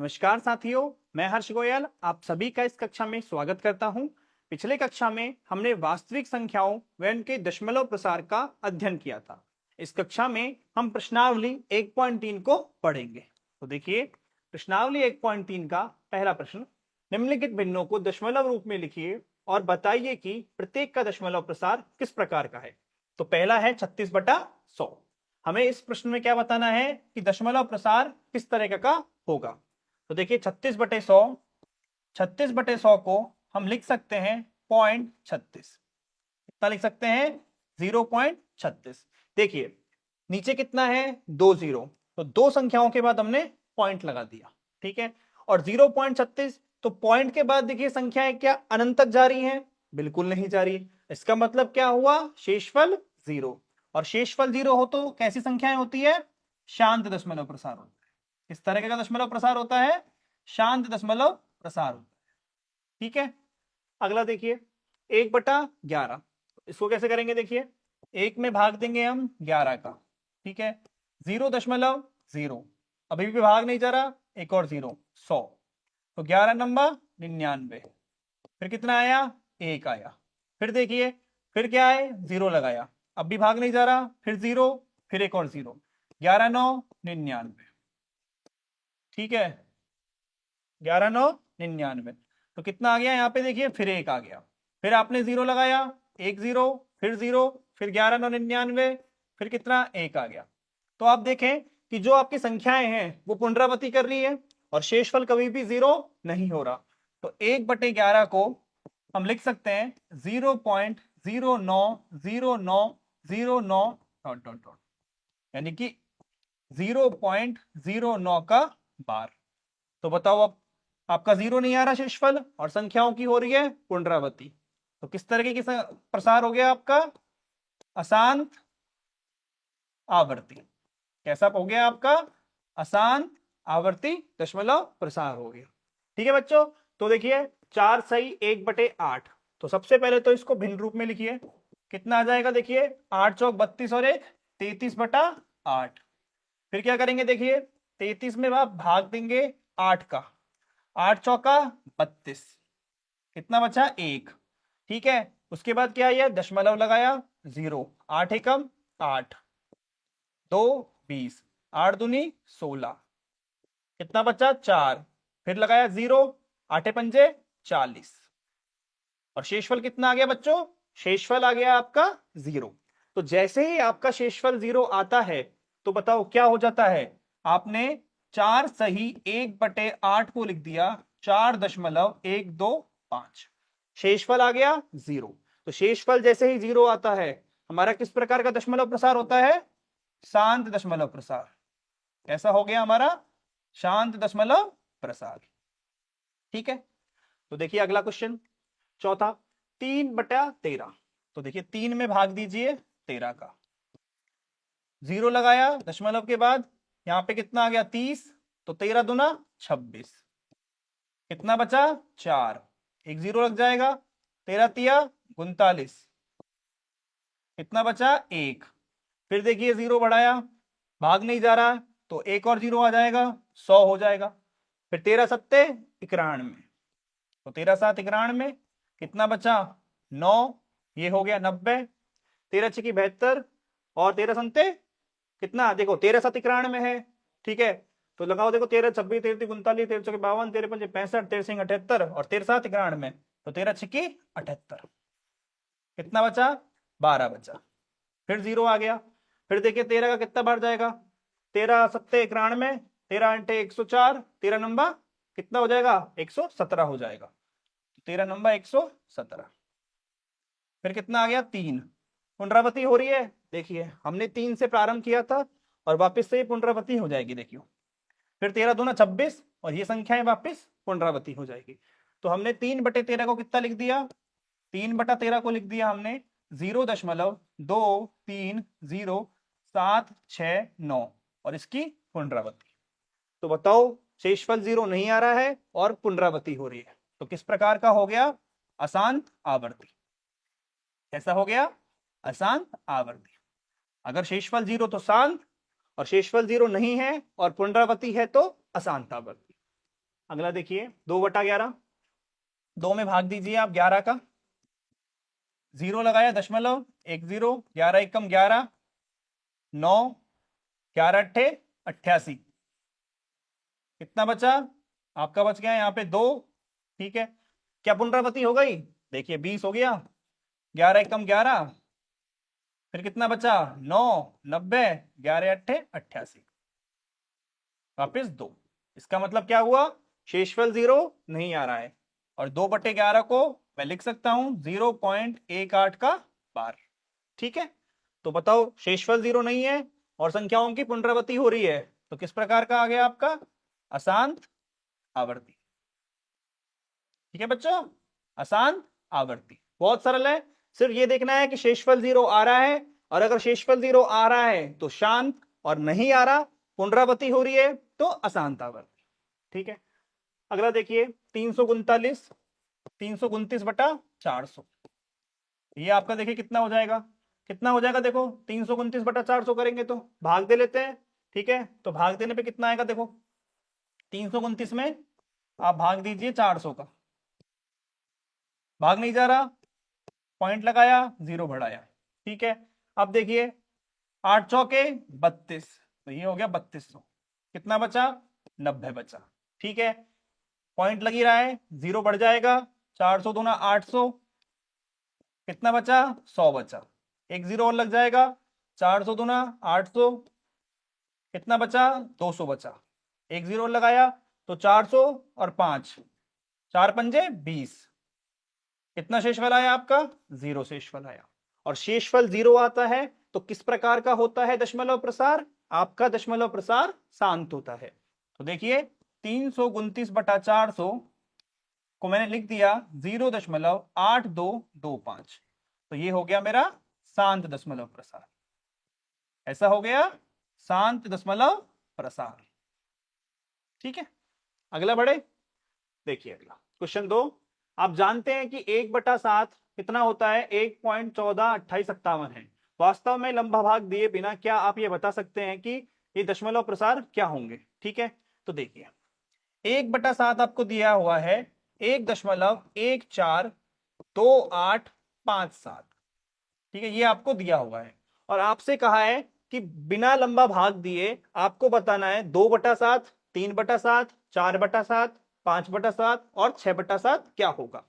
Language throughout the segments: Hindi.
नमस्कार साथियों, मैं हर्ष गोयल आप सभी का इस कक्षा में स्वागत करता हूं। पिछले कक्षा में हमने वास्तविक संख्याओं व उनके दशमलव प्रसार का अध्ययन किया था। इस कक्षा में हम प्रश्नावली 1.3 को पढ़ेंगे। तो देखिए, प्रश्नावली 1.3 का पहला प्रश्न, निम्नलिखित भिन्नों को दशमलव रूप में लिखिए और बताइए कि प्रत्येक का दशमलव प्रसार किस प्रकार का है। तो पहला है 36/100। हमें इस प्रश्न में क्या बताना है कि दशमलव प्रसार किस तरह का होगा। तो देखिए 36/100 को हम लिख सकते हैं 0.36। कितना लिख सकते हैं? 0.36। देखिए नीचे कितना है? 2 जीरो, तो दो संख्याओं के बाद हमने पॉइंट लगा दिया, ठीक है। और 0.36, तो पॉइंट के बाद देखिए संख्याएं क्या अनंत तक जा रही हैं? बिल्कुल नहीं जा रही। इसका मतलब क्या हुआ? शेषफल 0। और शेषफल 0 हो तो कैसी संख्याएं होती है? शांत दशमलव प्रसार होता है। इस तरह का दशमलव प्रसार होता है, शांत दशमलव प्रसार होता है, ठीक है। अगला देखिए 1/11। इसको कैसे करेंगे? देखिए 1 में भाग देंगे हम 11 का, ठीक है। 0.0 अभी भी भाग नहीं जा रहा, एक और 0, 100। तो 11 नंबर 99। फिर कितना आया? 1 आया। फिर देखिए, फिर क्या है? 0 लगाया, अब भी भाग नहीं जा रहा, फिर 0, फिर एक और 0। 11 9 99, ठीक है। 11 9 99। तो कितना आ गया यहाँ पे? देखिए फिर 1 आ गया, फिर आपने 0 लगाया, 1 0, फिर 0, फिर 11 9 99, फिर कितना? 1 आ गया। तो आप देखें कि जो आपकी संख्याएं हैं वो पुनरावृत्ति कर रही है और शेषफल कभी भी 0 नहीं हो रहा। तो 1/11 को हम लिख सकते हैं 0.090909 डॉट डॉट डॉट, यानी कि 0.09 का बार। तो बताओ, अब आपका 0 नहीं आ रहा शेषफल और संख्याओं की हो रही है पुनरावृत्ति। तो किस तरीके की प्रसार हो गया आपका? अशांत आवर्ती। कैसा हो गया आपका? अशांत आवर्ती दशमलव प्रसार हो गया, ठीक है बच्चों। तो देखिए 4 सही 1/8। तो सबसे पहले तो इसको भिन्न रूप में लिखिए। कितना आ जाएगा? देखिए 8 चौक 32 और 1 33/8। फिर क्या करेंगे? देखिए 33 में आप भाग देंगे 8 का, 8 चौका 32, कितना बचा? 1, ठीक है। उसके बाद क्या आया? दशमलव लगाया 0, 8 एकम 8, 2 20, 8 दूनी 16, कितना बचा? 4। फिर लगाया 0, 8 पंजे 40। और शेषफल कितना आ गया बच्चों? शेषफल आ गया आपका 0। तो जैसे ही आपका शेषफल 0 आता है तो बताओ क्या हो जाता है? आपने 4 सही 1/8 को लिख दिया 4.125। शेषफल आ गया 0। तो शेषफल जैसे ही 0 आता है, हमारा किस प्रकार का दशमलव प्रसार होता है? शांत दशमलव प्रसार। कैसा हो गया हमारा? शांत दशमलव प्रसार, ठीक है। तो देखिए अगला क्वेश्चन, चौथा, 3/13। तो देखिए 3 में भाग दीजिए 13 का, 0 लगाया दशमलव के बाद, यहां पे कितना आ गया? 30। तो 13 दूना 26, कितना बचा? 4, एक 0 लग जाएगा, 13 तिया 39, कितना बचा? 1। फिर देखिए 0 बढ़ाया, भाग नहीं जा रहा, तो एक और 0 आ जाएगा, 100 हो जाएगा। फिर 13 सत्ते 91, तो 13 7 91, कितना बचा? 9, ये हो गया 90। 13 छकी 72 और 13 संते कितना? देखो 13 7 91 है, ठीक है। तो लगाओ, देखो 13 26 13 39 13 चौके 52 13 पंजे 65 13 सिंह 78 और 13 7 91, तो 13 छक्की 78, कितना बचा? 12 बचा। फिर 0 आ गया। फिर देखिए 13 का कितना बढ़ जाएगा? 13 सत्ते 91, 13 अंटे 104, 13 नंबर कितना हो जाएगा? 117 हो जाएगा। 13 नंबर 117। फिर कितना आ गया? 3। पुनरावृत्ति हो रही है, देखिए हमने 3 से प्रारंभ किया था और वापस से पुनरावृत्ति हो जाएगी, देखियो। फिर 13 दूना 26 और ये संख्याएं वापस पुनरावृत्ति हो जाएगी। तो हमने 3/13 को कितना लिख दिया? 3/13 को लिख दिया हमने 0.230769 और इसकी पुनरावृत्ति। तो बताओ, शेषफल 0 नहीं आ रहा है और पुनरावृत्ति हो रही है, तो किस प्रकार का हो गया? अशांत आवर्ती। कैसा हो गया? अशांत आवर्ती। अगर शेषफल 0 तो शांत, और शेषफल 0 नहीं है और पुनरावृत्ति है तो अशांत आवर्ती। अगला देखिए 2/11, 2 में भाग दीजिए आप 11 का, 0 लगाया, दशमलव, 1 0, 11 एकम 11, 9, 11 अट्ठे 88, कितना बचा आपका? बच गया यहाँ पे 2। ठीक है, क्या पुनरावृत्ति हो गई? देखिए 20 हो गया, 11 एकम 11, फिर कितना बचा? 9, 90, 11 अट्ठे 88, वापिस 2। इसका मतलब क्या हुआ? शेषफल 0 नहीं आ रहा है, और 2/11 को मैं लिख सकता हूं 0.18 का बार। ठीक है, तो बताओ शेषफल 0 नहीं है और संख्याओं की पुनरावृत्ति हो रही है, तो किस प्रकार का आ गया आपका? अशांत आवर्ती। ठीक है बच्चों, अशांत आवर्ती, बहुत सरल है। सिर्फ ये देखना है कि शेषफल 0 आ रहा है, और अगर शेषफल 0 आ रहा है तो शांत, और नहीं आ रहा, पुनरावृत्ति हो रही है, तो अशांत आवर्ती। ठीक है, अगला देखिए 339, 329/400, ये आपका देखिए कितना हो जाएगा? कितना हो जाएगा देखो, 329/400 करेंगे तो भाग दे लेते हैं। ठीक है, तो भाग देने पे कितना आएगा देखो, 329 में आप भाग दीजिए 400 का, भाग नहीं जा रहा, पॉइंट लगाया, 0 बढ़ाया। ठीक है, अब देखिए 8 चौके 32, तो ये हो गया 3200, कितना बचा? 90 बचा। ठीक है, पॉइंट लगी रहा है, 0 बढ़ जाएगा, 400 दूना 800, कितना बचा? 100 बचा, एक 0 और लग जाएगा, 400 दूना 800, कितना बचा? 200 बचा, एक 0 और लगाया, तो 400 और 5, 4 पंजे 20, कितना शेषफल आया आपका? 0 शेषफल आया। और शेषफल 0 आता है तो किस प्रकार का होता है दशमलव प्रसार? आपका दशमलव प्रसार शांत होता है। तो देखिए 329/400 को मैंने लिख दिया 0.8225, तो ये हो गया मेरा शांत दशमलव प्रसार। ऐसा हो गया शांत दशमलव प्रसार। ठीक है, अगला बढ़े, देखिए अगला क्वेश्चन 2। आप जानते हैं कि 1/7 कितना होता है? 1.142857 है। वास्तव में लंबा भाग दिए बिना क्या आप ये बता सकते हैं कि ये दशमलव प्रसार क्या होंगे? ठीक है, तो देखिए 1/7 आपको दिया हुआ है 1.142857। ठीक है, ये आपको दिया हुआ है, और आपसे कहा है कि बिना लंबा भाग दिए आपको बताना है 2/7, 3/7, 4/7, 5/7 और 6/7 क्या होगा।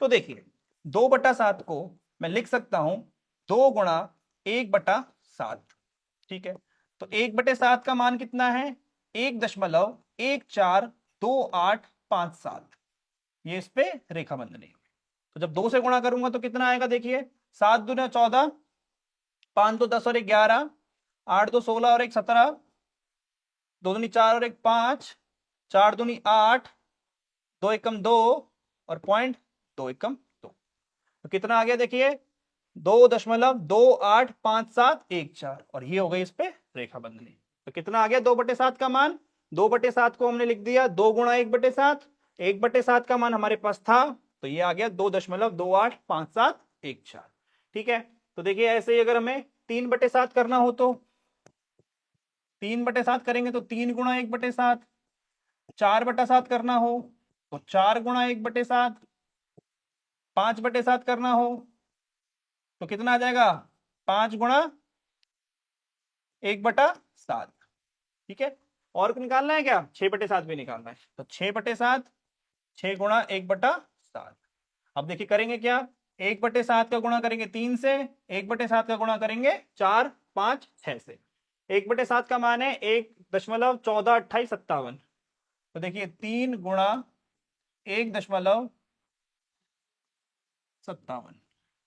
तो देखिए 2/7 को मैं लिख सकता हूं 2 गुणा 1/7। ठीक है, तो 1/7 का मान कितना है? 1.142857, ये इस पे रेखा बंधनी है। तो जब 2 से गुणा करूंगा तो कितना आएगा? देखिए 7 दूना 14, 5 तो 10 और 1 11, 8 तो 16 और 1 17, 2 दूनी 4 और 1 5, 4 दूनी 8, 2 एकम 2 और पॉइंट 2 एकम 2, तो कितना आ गया? देखिए 2.285714, और ये हो गई इस पे रेखा बंधनी। तो कितना आ गया 2/7 का मान? 2/7 को हमने लिख दिया 2 गुणा 1/7, 1/7 का मान हमारे पास था, तो ये आ गया 2.285714। ठीक है, तो देखिए ऐसे ही अगर हमें 3/7 करना हो तो 3/7 करेंगे तो 3 गुणा 1/7, 4/7 करना हो तो 4 गुणा 1/7, 5/7 करना हो तो कितना आ जाएगा? 5 गुणा 1/7। ठीक है, और निकालना है क्या? 6/7 भी निकालना है, तो 6/7, 6 गुणा 1/7। अब देखिए करेंगे क्या, 1/7 का गुणा करेंगे 3 से, 1/7 का गुणा करेंगे 4 5 6 से। 1/7 का मान है 1.142857, तो देखिए 3 गुणा 1.57।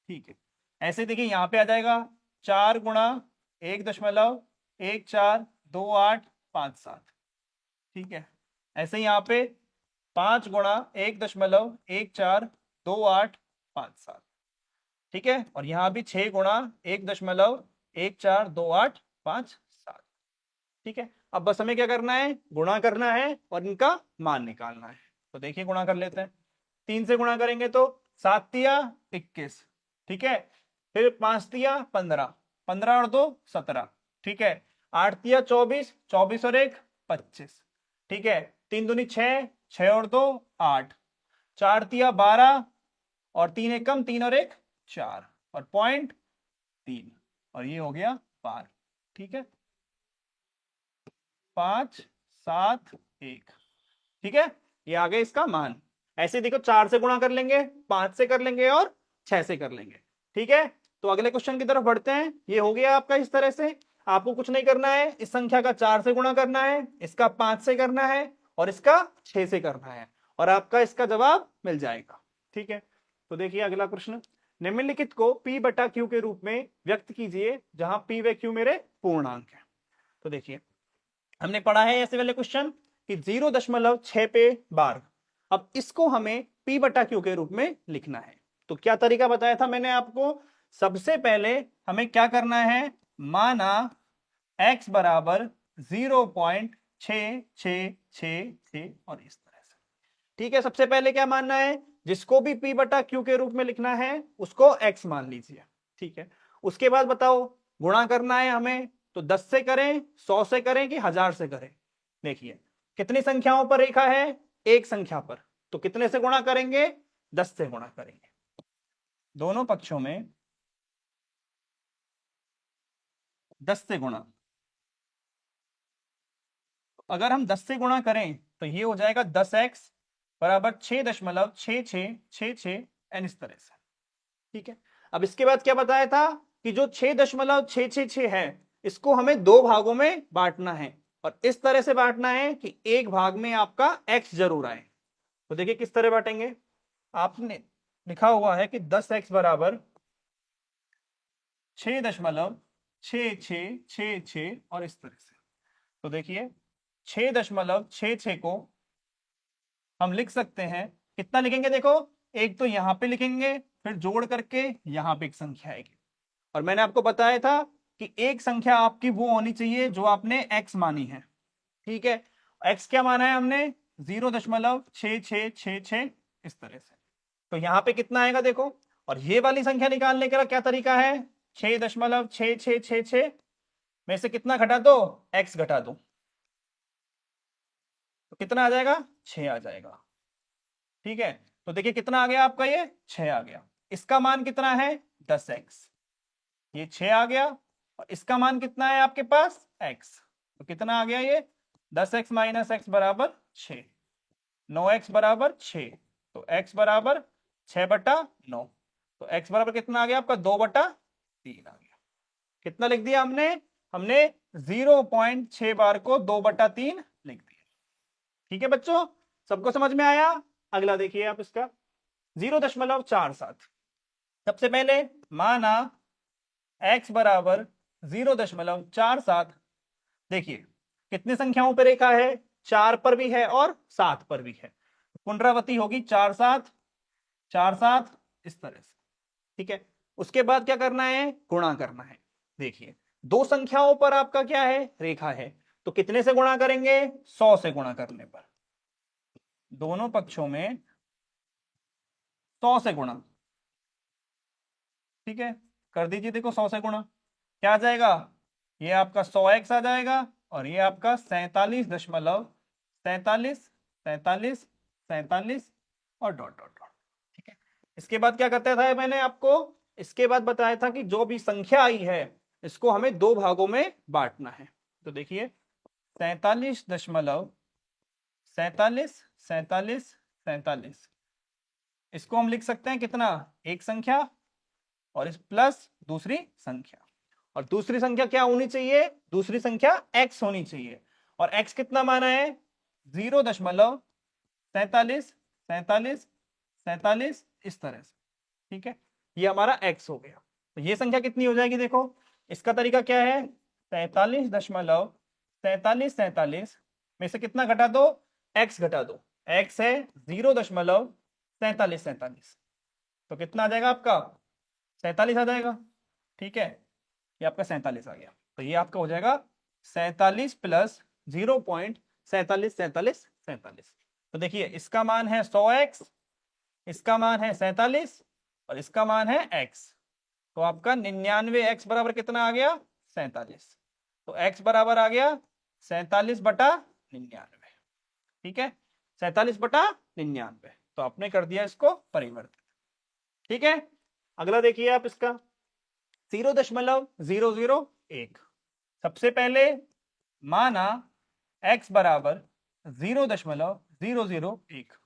ठीक है, ऐसे देखिए यहां पे आ जाएगा 4 गुणा 1.142857। ठीक है, ऐसे यहाँ पे 5 गुणा 1.142857। ठीक है, और यहाँ भी 6 गुणा 1.142857। ठीक है, अब बस हमें क्या करना है? गुणा करना है और इनका मान निकालना है। तो देखिए गुणा कर लेते हैं, 3 से गुणा करेंगे तो 7 तिया 21। ठीक है, फिर 5 तिया 15, 15 और 2 17। ठीक है, 8 तिया 24, 24 और 1 25। ठीक है, 3 दूनी 6, 6 और 2 8, 4 तिया 12 और 3 एक कम, 3 और 1 4 और 0.3 और ये हो गया बार। ठीक है, 5 7 1। ठीक है, ये आ गया इसका मान। ऐसे देखो 4 से गुणा कर लेंगे, 5 से कर लेंगे और 6 से कर लेंगे। ठीक है, तो अगले क्वेश्चन की तरफ बढ़ते हैं। ये हो गया आपका इस तरह से। आपको कुछ नहीं करना है, इस संख्या का 4 से गुणा करना है, इसका 5 से करना है और इसका 6 से करना है और आपका इसका जवाब मिल जाएगा। ठीक है, तो देखिए अगला प्रश्न, निम्नलिखित को P बटा Q के रूप में व्यक्त कीजिए जहां P व Q मेरे पूर्णांक है। तो देखिए हमने पढ़ा है ऐसे वाले क्वेश्चन कि 0.6 पे बार। अब इसको हमें P बटा Q के रूप में लिखना है। तो क्या तरीका बताया था मैंने आपको, सबसे पहले हमें क्या करना है, माना x बराबर 0.6666 और इस तरह से। ठीक है, सबसे पहले क्या मानना है, जिसको भी P बटा Q के रूप में लिखना है उसको x मान लीजिए। ठीक है, उसके बाद बताओ गुणा करना है हमें, तो 10 से करें, 100 से करें कि 1000 से करें। देखिए कितनी संख्याओं पर रेखा है, एक संख्या पर, तो कितने से गुणा करेंगे, 10 से गुणा करेंगे। दोनों पक्षों में 10 से गुणा। अगर हम 10 से गुणा करें तो ये हो जाएगा 10x बराबर 6.6666 एन इस तरह से। ठीक है, अब इसके बाद क्या बताया था कि जो 6.666 है इसको हमें दो भागों में बांटना है और इस तरह से बांटना है कि एक भाग में आपका x जरूर आए। तो देखिए किस तरह बांटेंगे, आपने लिखा हुआ है कि 10x बराबर 6.6666 और इस तरह से। तो देखिए 6.66 को हम लिख सकते हैं, कितना लिखेंगे देखो, एक तो यहां पे लिखेंगे फिर जोड़ करके यहां पे एक संख्या आएगी। और मैंने आपको बताया था कि एक संख्या आपकी वो होनी चाहिए जो आपने x मानी है। ठीक है, x क्या माना है हमने, 0.6666 इस तरह से। तो यहां पे कितना आएगा देखो, और ये वाली संख्या निकालने का क्या तरीका है, 6.6666 में से कितना घटा दो, x घटा दो, तो कितना आ जाएगा, 6 आ जाएगा। ठीक है, तो देखिए कितना आ गया आपका, ये 6 आ गया। इसका मान कितना है, 10x, ये 6 आ गया और इसका मान कितना है आपके पास, x, तो कितना आ गया ये 10x माइनस एक्स बराबर 6, 9x बराबर 6, तो x बराबर 6/9, तो x बराबर कितना आ गया आपका 2/3 आ गया। कितना लिख दिया हमने, हमने 0.6 बार को 2/3 लिख दिया। ठीक है बच्चों, सबको समझ में आया। अगला देखिए आप इसका 0.47। सबसे पहले माना x बराबर 0.47। देखिए कितनी संख्याओं पर रेखा है, 4 पर भी है और 7 पर भी है, पुनरावृत्ति होगी 4 7 4 7 इस तरह से। ठीक है, उसके बाद क्या करना है, गुणा करना है। देखिए दो संख्याओं पर आपका क्या है, रेखा है, तो कितने से गुणा करेंगे, 100 से गुणा करने पर। दोनों पक्षों में 100 से गुणा। ठीक है, कर दीजिए, देखो 100 से गुणा क्या आ जाएगा, ये आपका 100x आ जाएगा और ये आपका 47.47 और डॉट डॉट डॉट। ठीक है, इसके बाद क्या करता था मैंने आपको, इसके बाद बताया था कि जो भी संख्या आई है इसको हमें दो भागों में बांटना है। तो देखिए 47.47 इसको हम लिख सकते हैं कितना, एक संख्या और इस प्लस दूसरी संख्या, और दूसरी संख्या क्या होनी चाहिए, दूसरी संख्या x होनी चाहिए, और x कितना माना है, 0.47 इस तरह से। ठीक है, ये हमारा x हो गया। तो ये संख्या कितनी हो जाएगी, देखो इसका तरीका क्या है, 47.47 में से कितना घटा दो, x घटा दो, x है 0.47, तो कितना आ जाएगा आपका, 47 आ जाएगा। ठीक है, ये आपका 47 आ गया, तो ये आपका हो जाएगा 47 प्लस 0.47 तो देखिए इसका मान है 100x, इसका मान है 47 और इसका मान है x, तो आपका 99x बराबर कितना आ गया, 47, तो x बराबर आ गया 47/99। ठीक है, 47/99। तो आपने कर दिया इसको परिवर्तित। ठीक है, अगला देखिए आप इसका 0.001। सबसे पहले माना x बराबर 0.001।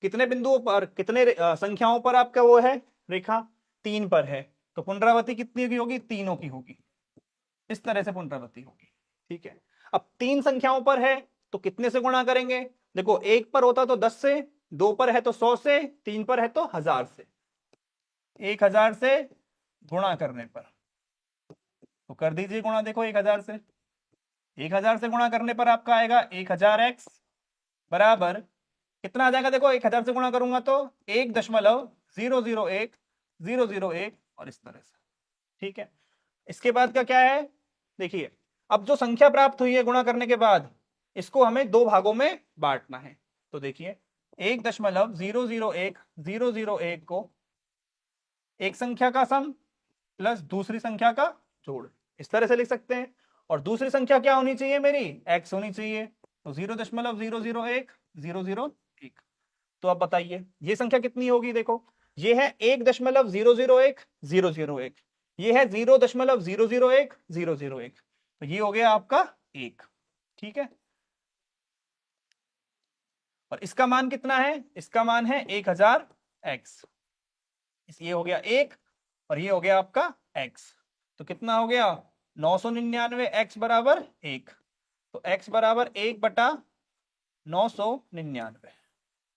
कितने बिंदुओं पर, कितने संख्याओं पर आपका वो है रेखा? 3 पर है। तो पुनरावृत्ति कितनी की होगी? तीनों की होगी। इस तरह से पुनरावृत्ति होगी। ठीक है, अब 3 संख्याओं पर है तो कितने से गुणा करेंगे? देखो, 1 पर होता तो 10 से, 2 पर है तो 100 से, 3 पर है तो 1000 से। 1000 से गुणा करने पर, तो कर दीजिए गुणा। देखो 1000 से, 1000 से गुणा करने पर आपका आएगा 1000x बराबर कितना आ जाएगा? देखो 1000 से गुणा करूंगा तो 1.001 और इस तरह से। ठीक है, इसके बाद का क्या है? देखिए, अब जो संख्या प्राप्त हुई है गुणा करने के बाद, इसको हमें 2 भागों में बांटना है। तो देखिए 1.001 को एक संख्या का सम प्लस दूसरी संख्या का जोड़, इस तरह से लिख सकते हैं। और दूसरी संख्या क्या होनी चाहिए? मेरी x होनी चाहिए। तो 0.001। तो अब बताइए ये संख्या कितनी होगी? देखो, ये है 1.001। ये है 0.001। तो ये हो गया आपका 1। ठीक है, और इसका मान कितना है? इसका मान है 1000x। ये हो गया 1 और ये हो गया आपका x। तो कितना हो गया? 999। x बराबर 1। तो x बराबर 1/999।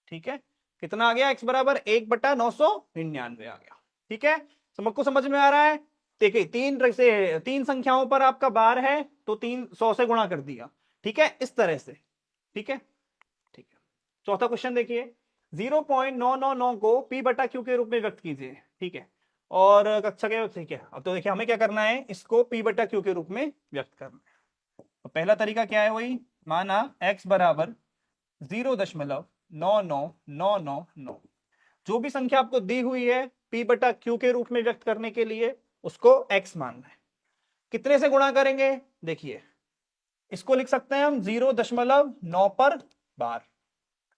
ठीक है, कितना आ गया? x बराबर 1/999 आ गया। ठीक है, सबको समझ में आ रहा है? देखिए, तीन संख्याओं पर आपका बार है तो 300 से गुणा कर दिया। ठीक है, इस तरह से। ठीक है, ठीक है। चौथा क्वेश्चन देखिए, 0.999 को p/q के रूप में व्यक्त कीजिए। ठीक है, और कक्षा के, ठीक है, अब तो देखिए हमें क्या करना है, इसको p/q के रूप में व्यक्त करना है। तो पहला तरीका क्या है? वही माना x बराबर 0.99999। जो भी संख्या आपको दी हुई है p/q के रूप में व्यक्त करने के लिए उसको x मानना है। कितने से गुणा करेंगे? देखिए, इसको लिख सकते हैं हम 0.9 पर बार।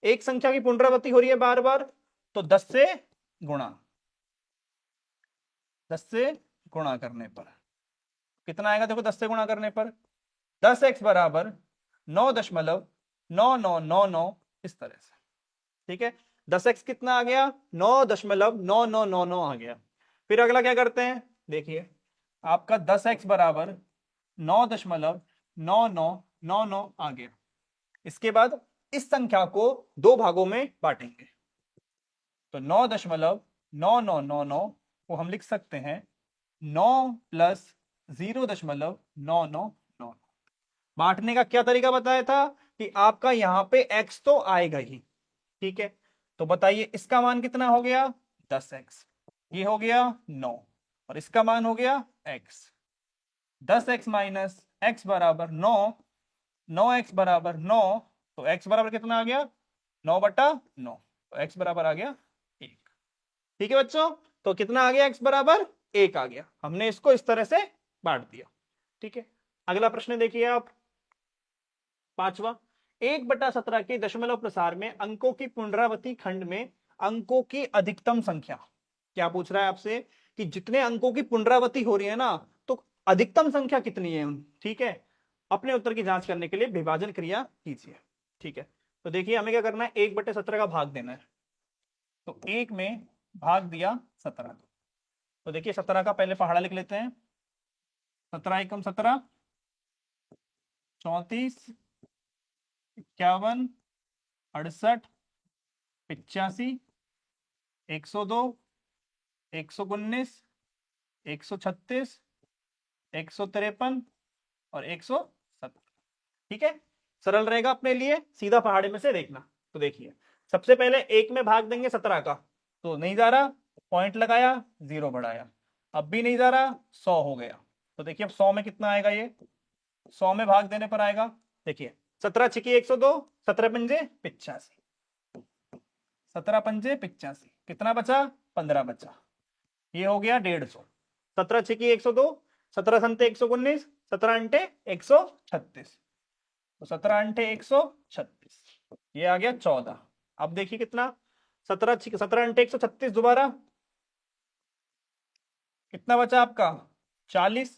एक संख्या की पुनरावृत्ति हो रही है बार बार, तो 10 से गुणा, 10 से गुणा करने पर कितना आएगा? देखो 10 से गुणा करने पर 10x बराबर 9.9999 इस तरह से। ठीक है, 10x कितना आ गया? 9.9999 आ गया। फिर अगला क्या करते हैं? देखिए, आपका 10x बराबर 9.9999 आ गया। इसके बाद इस संख्या को 2 भागों में बांटेंगे। तो 9.9999 को हम लिख सकते हैं 9 प्लस 0.999। बांटने का क्या तरीका बताया था कि आपका यहां पे x तो आएगा ही। ठीक है, तो बताइए इसका मान कितना हो गया? 10x। ये हो गया 9 और इसका मान हो गया x। 10x माइनस x बराबर 9, 9x बराबर 9। तो x बराबर कितना आ गया? 9/9। तो x बराबर आ गया 1। ठीक है बच्चों, तो कितना आ गया? x बराबर 1 आ गया। हमने इसको इस तरह से बांट दिया। ठीक है, अगला प्रश्न देखिए आप, 5वां। 1/17 के दशमलव प्रसार में अंकों की पुनरावृत्ति खंड में अंकों की अधिकतम संख्या। क्या पूछ रहा है आपसे कि जितने अंकों की पुनरावृत्ति हो रही है ना, तो अधिकतम संख्या कितनी है? ठीक है, अपने उत्तर की जांच करने के लिए विभाजन क्रिया कीजिए। ठीक है, तो देखिए हमें क्या करना है, 1/17 का भाग देना है। तो 1 में भाग दिया 17। तो देखिए 17 का पहले पहाड़ा लिख लेते हैं। 17 एकम 17, 34, 51, 68, 85, 102, 119, 136, 153 और 170। ठीक है, सरल रहेगा अपने लिए, सीधा पहाड़े में से देखना। तो देखिए, सबसे पहले 1 में भाग देंगे 17 का, तो नहीं जा रहा, पॉइंट लगाया, 0 बढ़ाया, अब भी नहीं जा रहा, 100 हो गया। तो देखिए अब 100 में कितना आएगा? ये 100 में भाग देने पर आएगा, देखिए 17 छिकी 102, 17 पंजे 85, 17 पंजे 85, कितना बचा? 15 बचा। ये हो गया 150। 17 छिकी 102, 17 संते 119, 17 अंटे 136। तो 17 अंटे 136। ये आ गया 14। अब देखिए कितना, 17 × 136 दोबारा, कितना बचा आपका 40।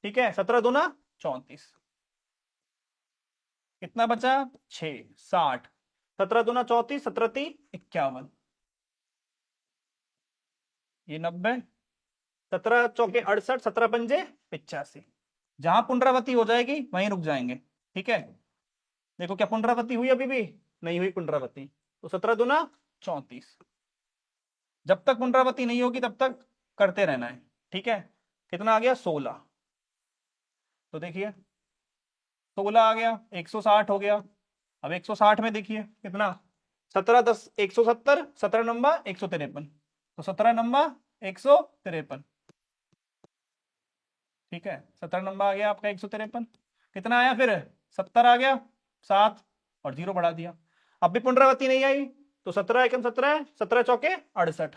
ठीक है, 17 दूना 34, कितना बचा 6, 60। 17 दूना 34, 17 3 51, ये 90, 17 चौके 68, 17 पंजे 85। जहां पुनरावृत्ति हो जाएगी वहीं रुक जाएंगे। ठीक है, देखो क्या पुनरावृत्ति हुई? अभी भी नहीं हुई पुनरावृत्ति, तो 17 दूना 34। जब तक पुनरावृत्ति नहीं होगी तब तक करते रहना है। ठीक है, कितना आ गया 16। तो देखिए 16 आ गया, 160 हो गया। अब 160 में देखिए कितना, 17 10 170, 17 नंबर 153, तो 17 नंबर 153। ठीक है, 17 नंबर आ गया आपका 153। कितना आया फिर 70 आ गया, 7 और 0 बढ़ा दिया। अब भी पुनरावृत्ति नहीं आई, तो 17 एकम 17, 17 चौके 68,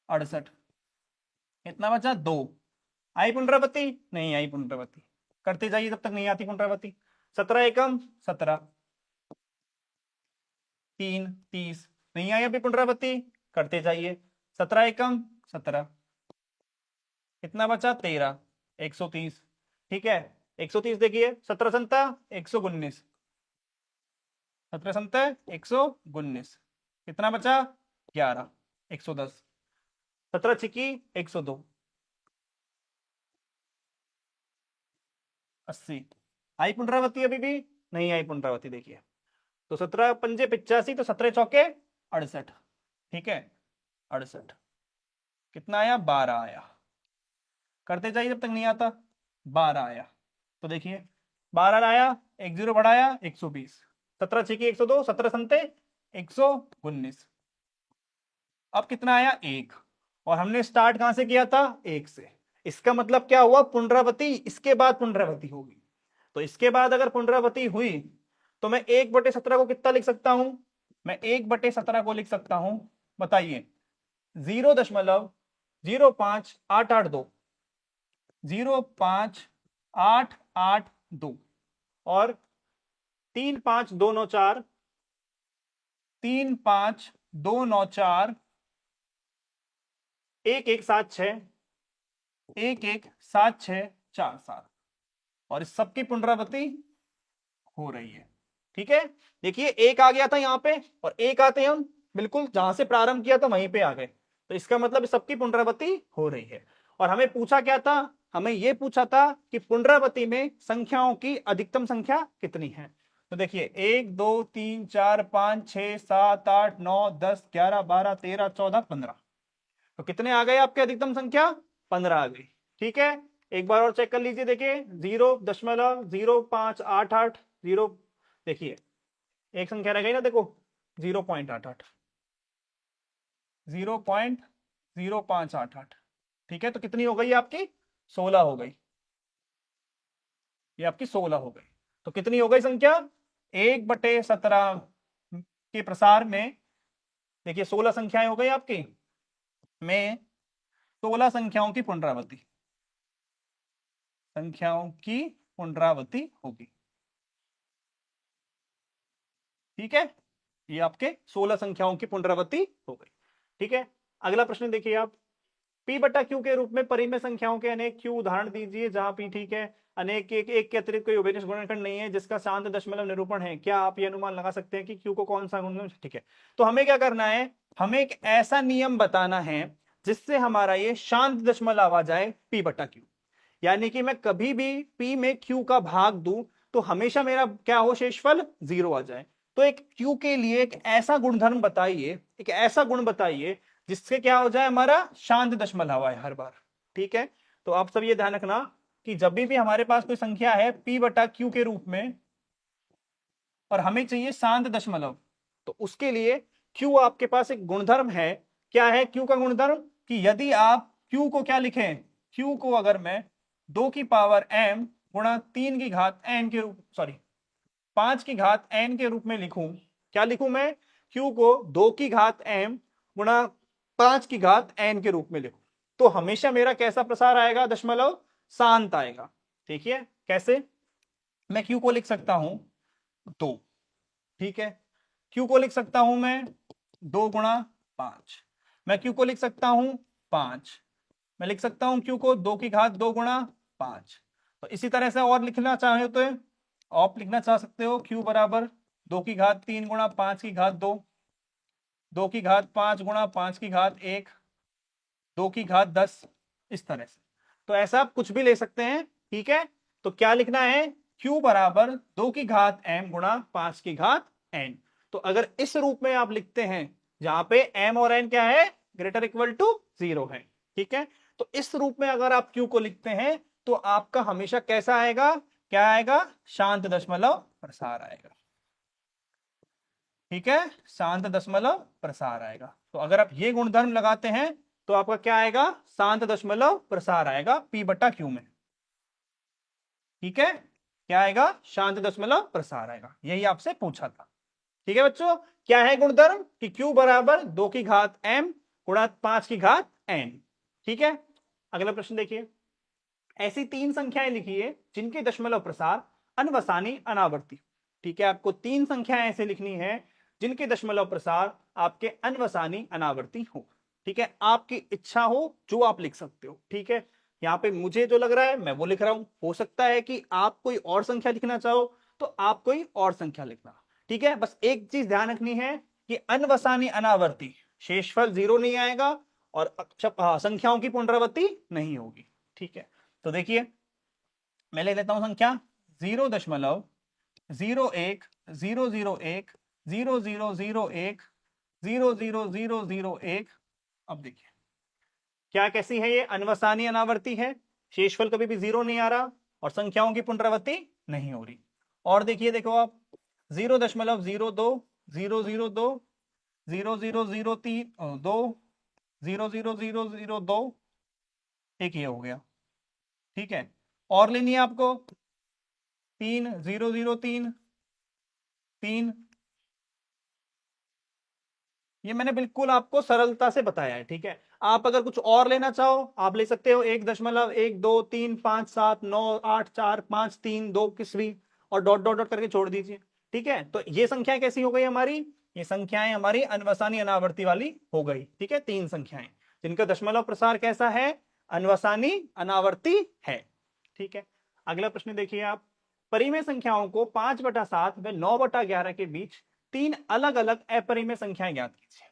68। कितना बचा 2। आई पुनरावृत्ति? नहीं आई पुनरावृत्ति, करते जाइए जब तक नहीं आती पुनरावृत्ति। 17 एकम 17, 3 30, नहीं आई अभी पुनरावृत्ति, करते जाइए। 17 एकम 17, कितना बचा 13, 130। ठीक है, 130 देखिए, 17 संता 119, 17 संता 119, कितना बचा 11, 110। 17 छिकी 102, 80। आई पुनरावृत्ति? अभी भी नहीं आई पुनरावृत्ति। देखिए तो 17 पंजे 85, तो 17 चौके 68। ठीक है, 68, कितना आया 12 आया, करते जाइए जब तक नहीं आता। 12 आया, तो देखिए 12 आया, 1 0 बढ़ाया 120, 17 छिकी 102, 17 संते 119। अब कितना आया 1, और हमने स्टार्ट कहां से किया था 1 से। इसका मतलब क्या हुआ, पुनरावृत्ति इसके बाद पुनरावृत्ति होगी। तो इसके बाद अगर पुनरावृत्ति हुई तो मैं 1/17 को कितना लिख सकता हूं, मैं 1/17 को लिख सकता हूं, बताइए 0.05882, 0.5882, और 35294, 35294, 1176, 117647, और इस सबकी पुनरावृत्ति हो रही है। ठीक है, देखिए एक आ गया था यहां पे, और एक आते हम बिल्कुल जहां से प्रारंभ किया था वहीं पे आ गए, तो इसका मतलब सबकी पुनरावृत्ति हो रही है। और हमें पूछा क्या था, हमें यह पूछा था कि पुनरावृत्ति में संख्याओं की अधिकतम संख्या कितनी है। तो देखिए 1 2 3 4 5 6 7 8 9 10 11 12 13 14 15, तो कितने आ गए आपके अधिकतम संख्या 15 आ गई। ठीक है, एक बार और चेक कर लीजिए, देखिए 0.0588, 0, देखिए एक संख्या रह गई ना, देखो 0.88, 0.0588। ठीक है, तो कितनी हो गई आपकी 16 हो गई, ये आपकी 16 हो गई। तो कितनी हो गई संख्या 1/17 के प्रसार में, देखिए 16 संख्याएं हो गई आपकी, में 16 संख्याओं की पुनरावृत्ति, संख्याओं की पुनरावृत्ति होगी। ठीक है, ये आपके 16 संख्याओं की पुनरावृत्ति हो गई। ठीक है, अगला प्रश्न देखिए आप, P/Q के रूप में परिमेय संख्याओं के अनेक Q उदाहरण दीजिए जहां P, ठीक है, अनेक एक के अतिरिक्त कोई उभयनिष्ठ गुणनखंड नहीं है जिसका शांत दशमलव निरूपण है, क्या आप ये अनुमान लगा सकते हैं कि Q को कौन सा गुणनखंड? ठीक है, तो हमें क्या करना है, हमें एक ऐसा नियम बताना है जिससे हमारा ये शांत दशमलव आ जाए P/Q, यानी कि मैं कभी भी P में Q का भाग दूं तो हमेशा मेरा क्या हो, शेषफल 0 आ जाए। तो एक Q के लिए एक ऐसा गुणधर्म बताइए, एक ऐसा गुण बताइए जिससे क्या हो जाए, हमारा शांत दशमलव आए हर बार। ठीक है, तो आप सब ये ध्यान रखना कि जब भी हमारे पास कोई संख्या है P/Q के रूप में और हमें चाहिए शांत दशमलव, तो उसके लिए Q आपके पास एक गुणधर्म है। क्या है Q का गुणधर्म, कि यदि आप Q को क्या लिखें, Q को अगर मैं 2 की पावर m गुणा 3 की घात n के रूप, सॉरी 5 की घात n के रूप में लिखूं, क्या लिखूं मैं, Q को 2 की घात m गुणा 5 की घात n के रूप में लिखूं, तो हमेशा मेरा कैसा प्रसार आएगा, दशमलव शांत आएगा। देखिए कैसे, मैं Q को लिख सकता हूं 2, ठीक है। q को लिख सकता हूं मैं 2 गुणा 5, मैं q को लिख सकता हूं 5, मैं लिख सकता हूं q को 2 की घात 2 गुणा 5। तो इसी तरह से और लिखना चाहे तो आप लिखना चाह सकते हो q बराबर 2 की घात 3 गुणा 5 की घात 2, 2 की घात 5 गुणा 5 की घात 1, 2 की घात 10, इस तरह से। तो ऐसा आप कुछ भी ले सकते हैं, ठीक है। तो क्या लिखना है, q बराबर 2 की घात m गुणा 5 की घात n। तो अगर इस रूप में आप लिखते हैं जहां पे m और n क्या है, ग्रेटर इक्वल टू 0 है, ठीक है। तो इस रूप में अगर आप q को लिखते हैं तो आपका हमेशा कैसा आएगा, क्या आएगा, शांत दशमलव प्रसार आएगा, ठीक है, शांत दशमलव प्रसार आएगा। तो अगर आप ये गुणधर्म लगाते हैं तो आपका क्या आएगा, शांत दशमलव प्रसार आएगा p बटा q में, ठीक है। क्या आएगा, शांत दशमलव प्रसार आएगा, यही आपसे पूछा था, ठीक है बच्चों। क्या है गुणधर्म कि q बराबर 2 की घात m गुणा 5 की घात n, ठीक है। अगला प्रश्न देखिए, ऐसी 3 संख्याएं लिखिए जिनके दशमलव प्रसार अनवसानी अनावर्ती, ठीक है। आपको 3 संख्याएं ऐसे लिखनी है जिनके दशमलव प्रसार आपके अनवसानी अनावर्ती हो, ठीक है। आपकी इच्छा हो जो आप लिख सकते हो, ठीक है। यहाँ पे मुझे जो लग रहा है मैं वो लिख रहा हूं, हो सकता है कि आप कोई और संख्या लिखना चाहो तो आप कोई और संख्या लिखना, ठीक है। बस एक चीज ध्यान रखनी है कि अनवसानी अनावर्ती शेषफल 0 नहीं आएगा और संख्याओं की पुनरावृत्ति नहीं होगी, ठीक है। तो देखिए मैं ले लेता हूं संख्या 0.001 अब देखिए क्या कैसी है ये, अनवसानी अनावर्ती है, शेषफल कभी भी 0 नहीं आ रहा और संख्याओं की पुनरावृत्ति नहीं हो रही। और देखिए देखो आप 0.02 002 0003 2 00002 एक ये हो गया, ठीक है। और लेनी है आपको 3003 3, ये मैंने बिल्कुल आपको सरलता से बताया है, ठीक है। आप अगर कुछ और लेना चाहो आप ले सकते हो 1.1235798 किस भी, और डॉट डॉट डॉट करके छोड़ दीजिए, ठीक है। तो ये संख्या कैसी हो गई हमारी, ये संख्याएं हमारी अनवसानी अनावर्ती वाली हो गई, ठीक है। 3 संख्याएं जिनका दशमलव प्रसार कैसा है, अनवसानी अनावर्ती है, ठीक है। अगला प्रश्न देखिए आप, परिमेय संख्याओं को 5/7 व 9/11 के बीच 3 अलग अलग अपरिमेय संख्याएं ज्ञात कीजिए,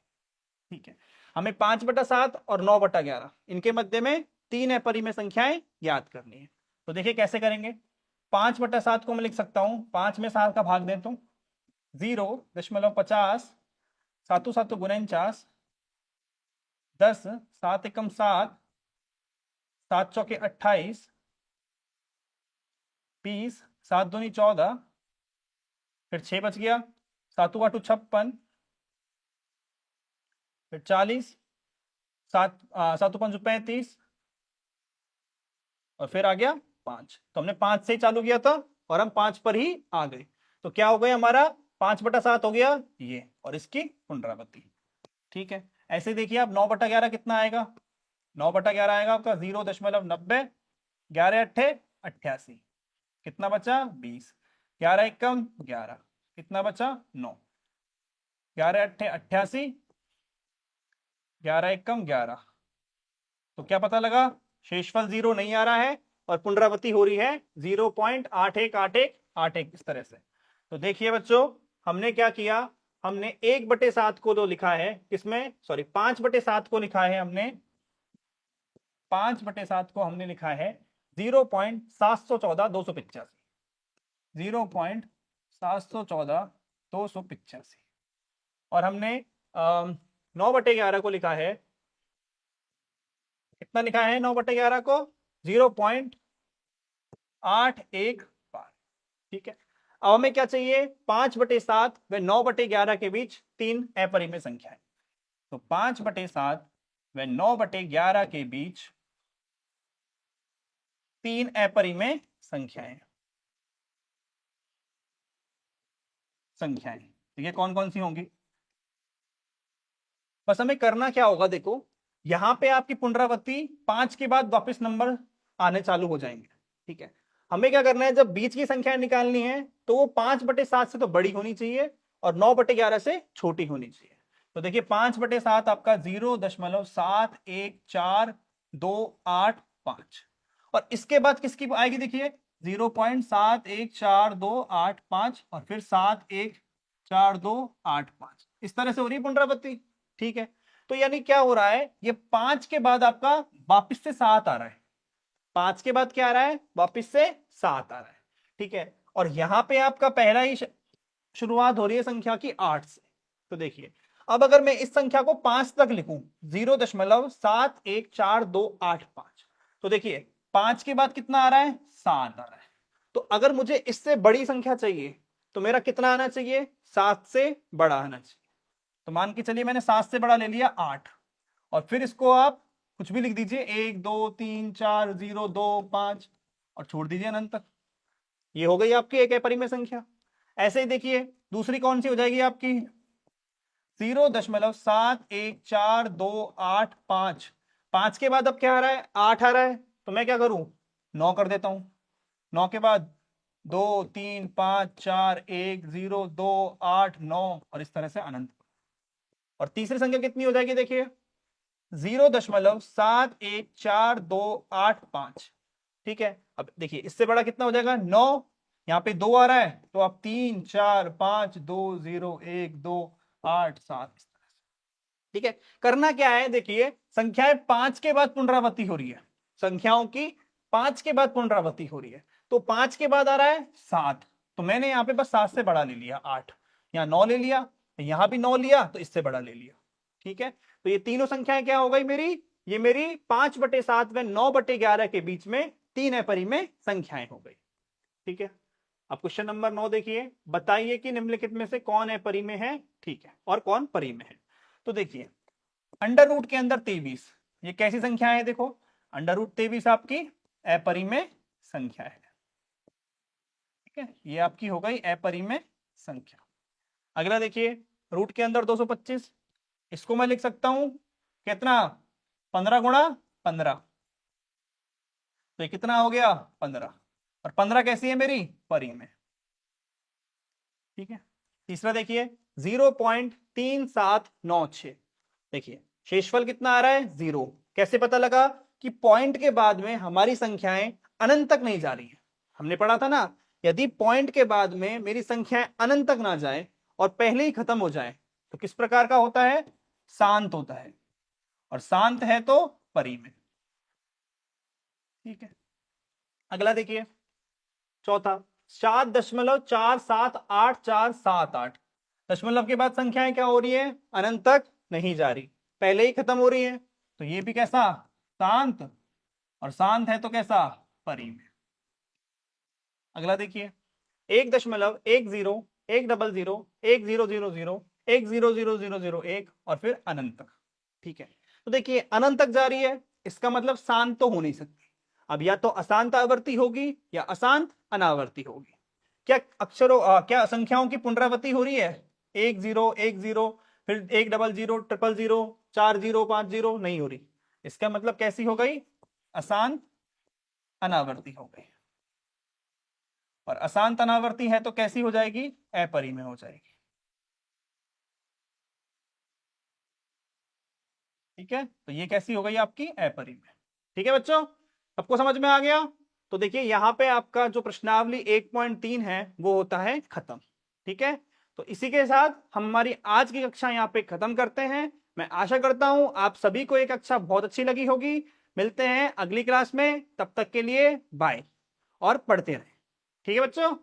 ठीक है। हमें 5/7 और 9/11 इनके मध्य में 3 अपरिमेय संख्याएं ज्ञात करनी है। तो देखिए कैसे करेंगे, 5/7 को मैं लिख सकता हूं 5 में 7 का भाग दें तो 0.50, 7 7 49, 10 7 एकम 7, 7 चौके 28, 20 7 दूनी 14, फिर 6 बच गया, 7 8 56, फिर 40, 7 7 5 35 और फिर आ गया 5। तो हमने 5 से ही चालू किया था और हम 5 पर ही आ गए। तो क्या हो गया हमारा 5/7 हो गया ये, और इसकी पुनरावृत्ति, ठीक है। ऐसे देखिए आप 9/11 कितना आएगा, 9/11 आएगा आपका 0.90, 11 अट्ठे 88, कितना बचा 20, 11 एकम 11, कितना बचा 9, 11 अट्ठे 88, 11 एकम 11। तो क्या पता लगा, शेषफल 0 नहीं आ रहा है और पुनरावृत्ति हो रही है 0.818181 इस तरह से। तो देखिए बच्चों हमने क्या किया, हमने 1/7 को जो लिखा है किसमें, सॉरी 5/7 को लिखा है हमने, 5/7 को हमने लिखा है 0.714 285, और हमने 9/11 को लिखा है, कितना लिखा है 9/11 को 0.815, ठीक है। अब हमें क्या चाहिए, 5/7 व 9/11 के बीच 3 अपरिमेय संख्याएं। तो 5/7 व 9/11 के बीच 3 अपरिमेय संख्याएं, ठीक है, कौन कौन सी होंगी। बस हमें करना क्या होगा, देखो यहां पे आपकी पुनरावृत्ति 5 के बाद वापस नंबर आने चालू हो जाएंगे, ठीक है। हमें क्या करना है, जब बीच की संख्या निकालनी है तो वो 5/7 से तो बड़ी होनी चाहिए और 9/11 से छोटी होनी चाहिए। तो देखिए 5/7 आपका 0.71428 और इसके बाद किसकी आएगी देखिए 0.71428 और फिर 71428 इस तरह से हो रही है पुनरावृत्ति। ठीक है, तो यानी क्या हो रहा है, ये 5 के बाद आपका वापिस से 7 आ रहा है, 5 के बाद क्या आ रहा है, वापिस से 7 आ रहा है। ठीक है, और यहां पे आपका पहला ही शुरुआत हो रही है संख्या की 8 से। तो देखिए अब अगर मैं इस संख्या को 5 तक लिखूं 0.71428 तो देखिए 5 के बाद कितना आ रहा है, 7 आ रहा है। तो अगर मुझे इससे बड़ी संख्या चाहिए तो मेरा कितना आना चाहिए, 7 से बड़ा आना चाहिए। तो मान के चलिए मैंने 7 से बड़ा ले लिया 8 और फिर इसको आप कुछ भी लिख दीजिए 1 2 3 4 0 2 5 और छोड़ दीजिए अनंत तक। ये हो गई आपकी एक अपरिमेय संख्या। ऐसे ही देखिए दूसरी कौन सी हो जाएगी आपकी 0.71428 5 के बाद अब क्या आ रहा है, 8 आ रहा है। तो मैं क्या करूं 9 कर देता हूं, 9 के बाद 2 3 5 4 1 0 2 8 9 और इस तरह से अनंत। और तीसरी संख्या कितनी हो जाएगी देखिए 0.71428 ठीक है। अब देखिए इससे बड़ा कितना हो जाएगा 9, यहाँ पे 2 आ रहा है तो आप 3 4 5 2 0 1 2 8 7 इस तरह से। ठीक है, करना क्या है देखिए संख्याएं 5 के बाद पुनरावृत्ति हो रही है, संख्याओं की 5 के बाद पुनरावृत्ति हो रही है। तो 5 के बाद आ रहा है 7 तो मैंने यहाँ पे बस 7 से बड़ा ले लिया 8, यहाँ 9 ले लिया, यहां भी 9 लिया तो इससे बड़ा ले लिया। ठीक है, तो ये तीनों संख्याएं क्या हो गई मेरी, ये मेरी 5/7 व 9/11 के बीच में 3 अपरिमेय संख्याएं हो गई। ठीक है, अब क्वेश्चन नंबर 9 देखिए, बताइए कि निम्नलिखित में से कौन अपरिमेय है, ठीक है, और कौन परिमेय है। तो देखिए अंडर रूट के अंदर 23 ये कैसी संख्या है, देखो अंडर रूट 23 आपकी अपरिमेय संख्या है। ठीक है, ये आपकी हो गई अपरिमेय संख्या। अगला देखिए रूट के अंदर 225 इसको मैं लिख सकता हूं कितना 15 गुणा 15 तो ये कितना हो गया 15 और 15 कैसी है मेरी परिमेय। ठीक है, तीसरा देखिए 0.3796 देखिए शेषफल कितना आ रहा है 0। कैसे पता लगा कि पॉइंट के बाद में हमारी संख्याएं अनंत तक नहीं जा रही है। हमने पढ़ा था ना यदि पॉइंट के बाद में मेरी संख्याएं अनंत तक ना जाए और पहले ही खत्म हो जाए तो किस प्रकार का होता है, शांत होता है, और शांत है तो परिमेय। ठीक है, अगला देखिए चौथा 7.47848 दशमलव के बाद संख्याएं क्या हो रही है, अनंत तक नहीं जा रही, पहले ही खत्म हो रही है। तो ये भी कैसा शांत, और शांत है तो कैसा परिमेय। अगला देखिए 1.10 100 100 10001 और फिर अनंत तक। ठीक है, तो देखिए अनंत तक जा रही है इसका मतलब शांत तो हो नहीं सकती। अब या तो अशांत आवर्ती होगी या अशांत अनावर्ती होगी। क्या अक्षरों क्या संख्याओं की पुनरावृत्ति हो रही है 1 0 1 0 फिर 1 0 0 0 0 4 0 5 0 नहीं हो रही। इसका मतलब कैसी हो गई, अशांत अनावर्ती हो गई। और अशांत अनावर्ती है तो कैसी हो जाएगी, अपरिमेय हो जाएगी। ठीक है, तो ये कैसी हो गई आपकी अपरिमेय। ठीक है बच्चों, सबको समझ में आ गया। तो देखिए यहां पे आपका जो प्रश्नावली 1.3 है वो होता है खत्म। ठीक है, तो इसी के साथ हम हमारी आज की कक्षा यहाँ पे खत्म करते हैं। मैं आशा करता हूं आप सभी को एक कक्षा बहुत अच्छी लगी होगी। मिलते हैं अगली क्लास में, तब तक के लिए बाय और पढ़ते रहें। ठीक है बच्चों।